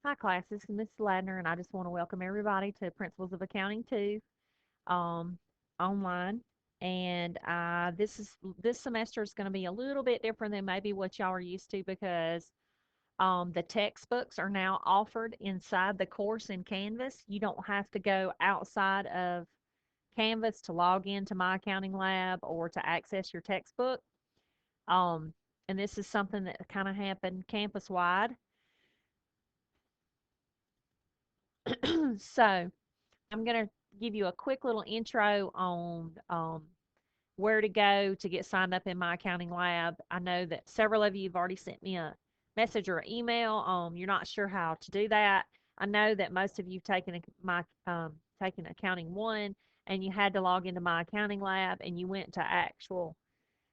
Hi, class. This is Miss Ladner, and I just want to welcome everybody to Principles of Accounting 2 um, online. And this semester is going to be a little bit different than maybe what y'all are used to because the textbooks are now offered inside the course in Canvas. You don't have to go outside of Canvas to log into My Accounting Lab or to access your textbook. Um, and this is something that kind of happened campus wide. So I'm going to give you a quick little intro on where to go to get signed up in My Accounting Lab. I know that several of you have already sent me a message or email. You're not sure how to do that. I know that most of you've taken Accounting 1 and you had to log into My Accounting Lab and you went to actual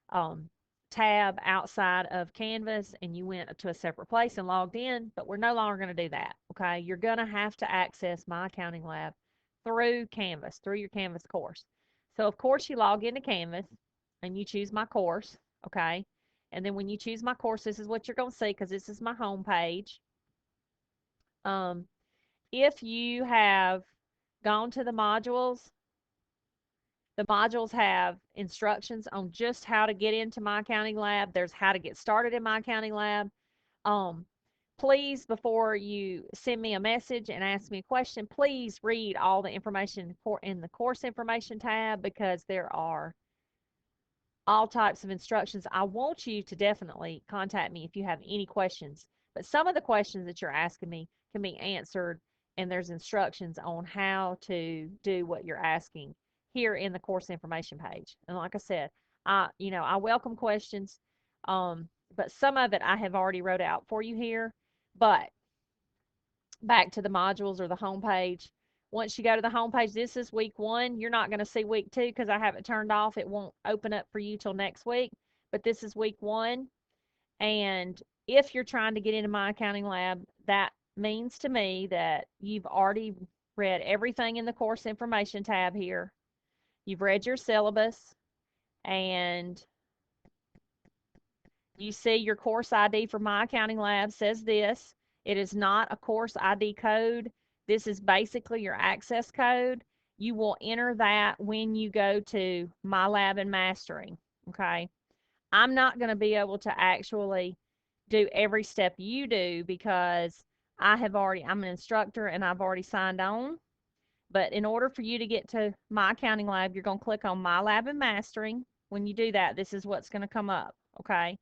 um, tab outside of Canvas and you went to a separate place and logged in, but we're no longer going to do that. Okay, you're going to have to access My Accounting Lab through Canvas, through your Canvas course. So, of course, you log into Canvas and you choose my course. Okay, and then when you choose my course, this is what you're going to see because this is my home page. Um, if you have gone to the modules have instructions on just how to get into My Accounting Lab. There's how to get started in My Accounting Lab. Um, Please, before you send me a message and ask me a question, please read all the information in the course information tab because there are all types of instructions. I want you to definitely contact me if you have any questions. But some of the questions that you're asking me can be answered, and there's instructions on how to do what you're asking here in the course information page. And like I said, I welcome questions, but some of it I have already wrote out for you here. But back to the modules or the home page. Once you go to the home page, this is week 1. You're not going to see week 2 because I have it turned off. It won't open up for you till next week. But this is week 1. And if you're trying to get into My Accounting Lab, that means to me that you've already read everything in the course information tab here. You've read your syllabus and you see your course ID for My Accounting Lab says this. It is not a course ID code. This is basically your access code. You will enter that when you go to My Lab and Mastering. Okay. I'm not going to be able to actually do every step you do because I'm an instructor and I've already signed on. But in order for you to get to My Accounting Lab, you're going to click on My Lab and Mastering. When you do that, this is what's going to come up. Okay.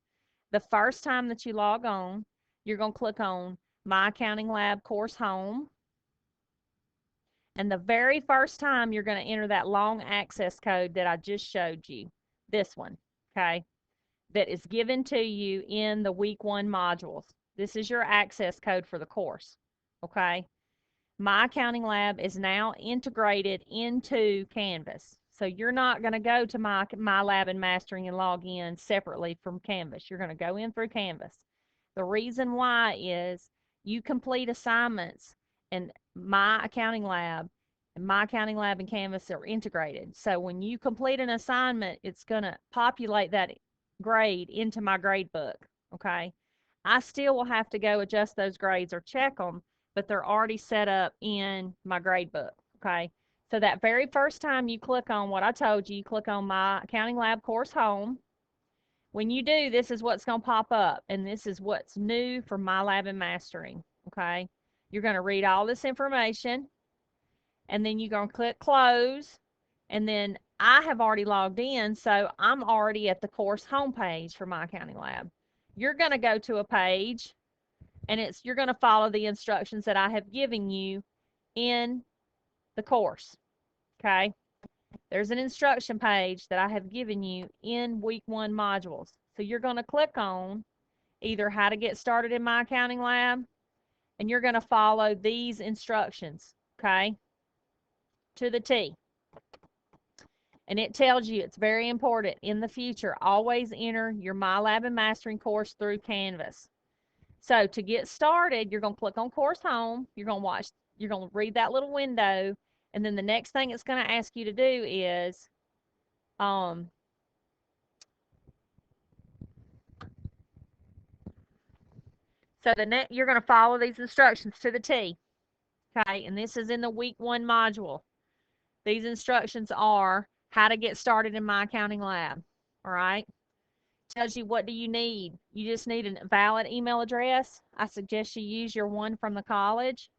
The first time that you log on, you're going to click on My Accounting Lab Course Home. And the very first time you're going to enter that long access code that I just showed you, this one, okay, that is given to you in the week 1 modules. This is your access code for the course, okay? My Accounting Lab is now integrated into Canvas. So you're not going to go to my Lab and Mastering and log in separately from Canvas. You're going to go in through Canvas. The reason why is you complete assignments and My Accounting Lab and Canvas are integrated. So when you complete an assignment, it's going to populate that grade into my grade book, okay? I still will have to go adjust those grades or check them, but they're already set up in my grade book, okay? So that very first time you click on what I told you, you click on My Accounting Lab Course Home. When you do, this is what's going to pop up, and this is what's new for My Lab and Mastering, okay? You're going to read all this information, and then you're going to click Close, and then I have already logged in, so I'm already at the course homepage for My Accounting Lab. You're going to go to a page and you're going to follow the instructions that I have given you in the course. Okay. There's an instruction page that I have given you in week 1 modules. So you're going to click on either how to get started in My Accounting Lab, and you're going to follow these instructions, okay, to the T. And it tells you it's very important in the future, always enter your My Lab and Mastering course through Canvas. So to get started, you're going to click on Course Home. You're going to read that little window. And then the next thing it's going to ask you to do is um, So you're going to follow these instructions to the T. Okay, and this is in the week 1 module. These instructions are how to get started in MyAccountingLab. All right. Tells you what do you need. You just need a valid email address. I suggest you use your one from the college,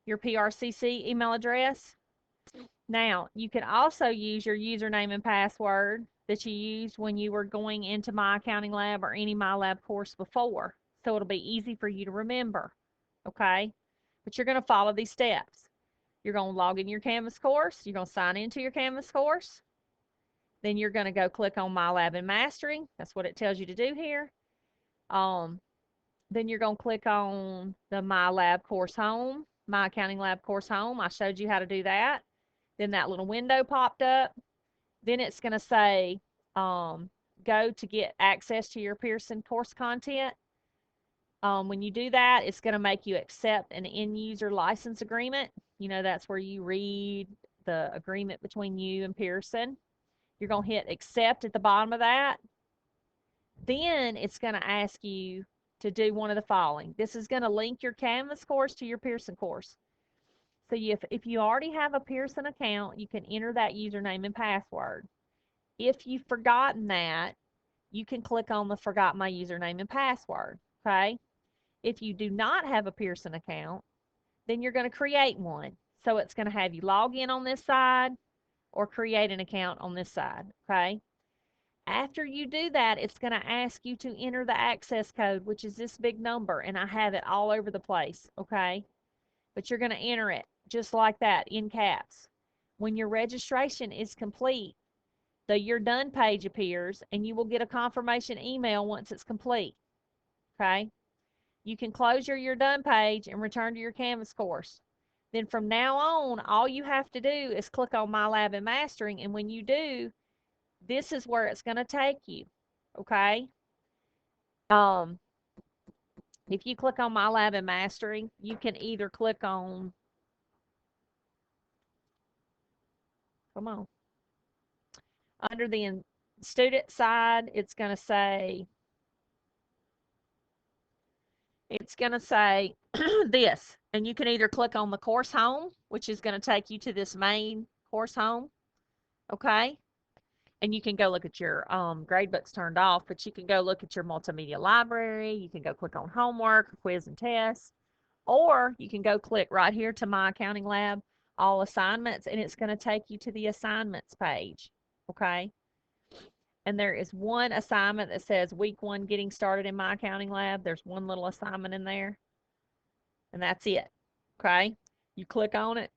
your PRCC email address. Now, you can also use your username and password that you used when you were going into MyAccountingLab or any MyLab course before. So it'll be easy for you to remember. Okay? But you're going to follow these steps. You're going to log in your Canvas course. You're going to sign into your Canvas course. Then you're going to go click on MyLab and Mastering. That's what it tells you to do here. Then you're going to click on the MyLab course home, MyAccountingLab course home. I showed you how to do that. Then that little window popped up. Then it's going to say, go to get access to your Pearson course content. When you do that, it's going to make you accept an end-user license agreement. You know, that's where you read the agreement between you and Pearson. You're going to hit accept at the bottom of that. Then it's going to ask you to do one of the following. This is going to link your Canvas course to your Pearson course. So if you already have a Pearson account, you can enter that username and password. If you've forgotten that, you can click on the Forgot My Username and Password, okay? If you do not have a Pearson account, then you're going to create one. So it's going to have you log in on this side or create an account on this side, okay? After you do that, it's going to ask you to enter the access code, which is this big number, and I have it all over the place, okay? But you're going to enter it just like that in caps. When your registration is complete, the You're Done page appears, and you will get a confirmation email once it's complete, okay? You can close your You're Done page and return to your Canvas course. Then from now on, all you have to do is click on MyLab and Mastering, and when you do, this is where it's going to take you, okay? If you click on MyLab and Mastering, you can either click on, come on, under the student side, it's going to say this, and you can either click on the course home, which is going to take you to this main course home, okay? And you can go look at your gradebooks turned off, but you can go look at your multimedia library. You can go click on homework, quiz, and tests, or you can go click right here to MyAccountingLab, all assignments, and it's going to take you to the assignments page, okay? And there is one assignment that says week 1 getting started in MyAccountingLab. There's one little assignment in there, and that's it, okay? You click on it,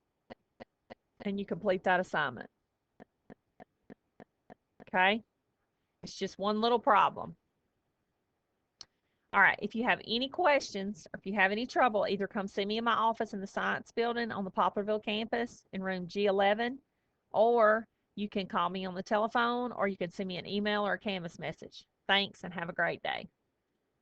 and you complete that assignment, okay? It's just one little problem. All right, if you have any questions or if you have any trouble, either come see me in my office in the Science Building on the Poplarville campus in room G11, or you can call me on the telephone, or you can send me an email or a Canvas message. Thanks, and have a great day.